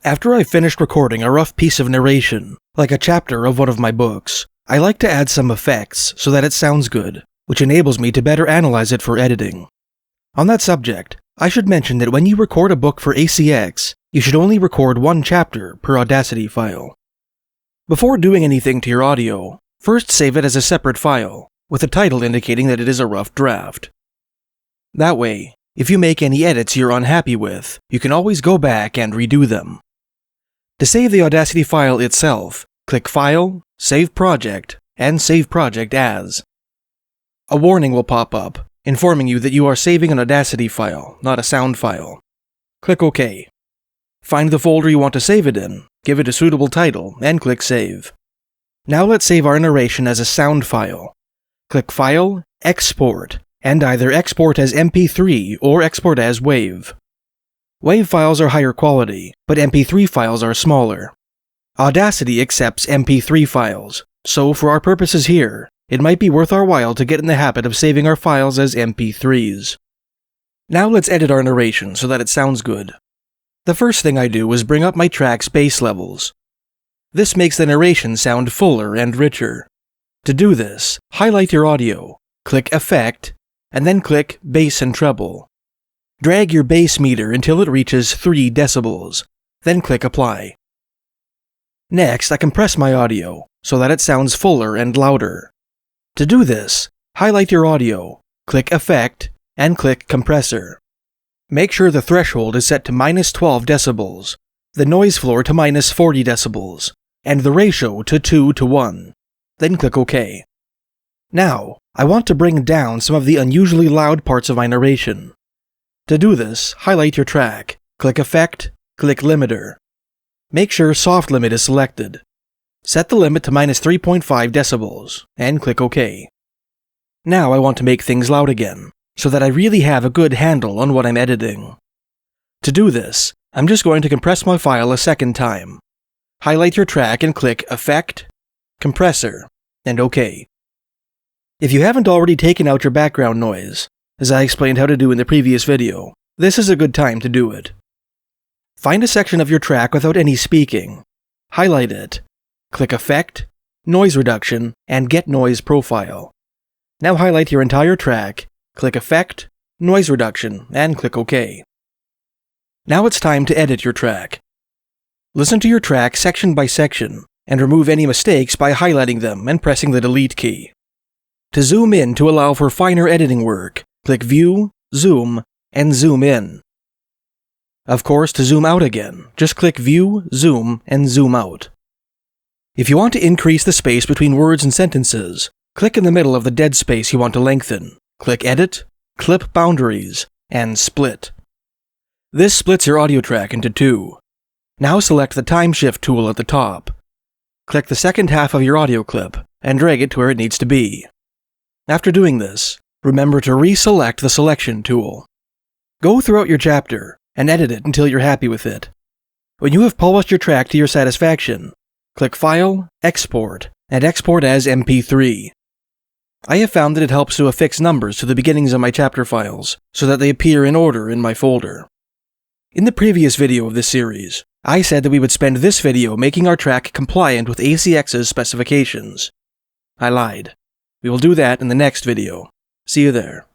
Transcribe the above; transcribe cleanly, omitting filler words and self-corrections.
After I've finished recording a rough piece of narration, like a chapter of one of my books, I like to add some effects so that it sounds good, which enables me to better analyze it for editing. On that subject, I should mention that when you record a book for ACX, you should only record one chapter per Audacity file. Before doing anything to your audio, first save it as a separate file, with a title indicating that it is a rough draft. That way, if you make any edits you're unhappy with, you can always go back and redo them. To save the Audacity file itself, click File, Save Project, and Save Project As. A warning will pop up, informing you that you are saving an Audacity file, not a sound file. Click OK. Find the folder you want to save it in, give it a suitable title, and click Save. Now let's save our narration as a sound file. Click File, Export, and either export as MP3 or export as WAV. WAV files are higher quality, but MP3 files are smaller. Audacity accepts MP3 files, so for our purposes here, it might be worth our while to get in the habit of saving our files as MP3s. Now let's edit our narration so that it sounds good. The first thing I do is bring up my track's bass levels. This makes the narration sound fuller and richer. To do this, highlight your audio, click Effect, and then click Bass and Treble. Drag your bass meter until it reaches 3 decibels, then click Apply. Next, I compress my audio so that it sounds fuller and louder. To do this, highlight your audio, click Effect, and click Compressor. Make sure the threshold is set to -12 decibels, the noise floor to -40 decibels, and the ratio to 2:1. Then click OK. Now, I want to bring down some of the unusually loud parts of my narration. To do this, highlight your track, click Effect, click Limiter. Make sure Soft Limit is selected. Set the limit to -3.5 decibels, and click OK. Now I want to make things loud again, so that I really have a good handle on what I'm editing. To do this, I'm just going to compress my file a second time. Highlight your track and click Effect, Compressor, and OK. If you haven't already taken out your background noise, as I explained how to do in the previous video, this is a good time to do it. Find a section of your track without any speaking. Highlight it. Click Effect, Noise Reduction, and Get Noise Profile. Now highlight your entire track, click Effect, Noise Reduction, and click OK. Now it's time to edit your track. Listen to your track section by section, and remove any mistakes by highlighting them and pressing the Delete key. To zoom in to allow for finer editing work, click View, Zoom, and Zoom In. Of course, to zoom out again, just click View, Zoom, and Zoom Out. If you want to increase the space between words and sentences, click in the middle of the dead space you want to lengthen, click Edit, Clip Boundaries, and Split. This splits your audio track into 2. Now select the Time Shift tool at the top. Click the second half of your audio clip, and drag it to where it needs to be. After doing this, remember to reselect the Selection tool. Go throughout your chapter, and edit it until you're happy with it. When you have polished your track to your satisfaction, click File, Export, and export as MP3. I have found that it helps to affix numbers to the beginnings of my chapter files, so that they appear in order in my folder. In the previous video of this series, I said that we would spend this video making our track compliant with ACX's specifications. I lied. We will do that in the next video. See you there.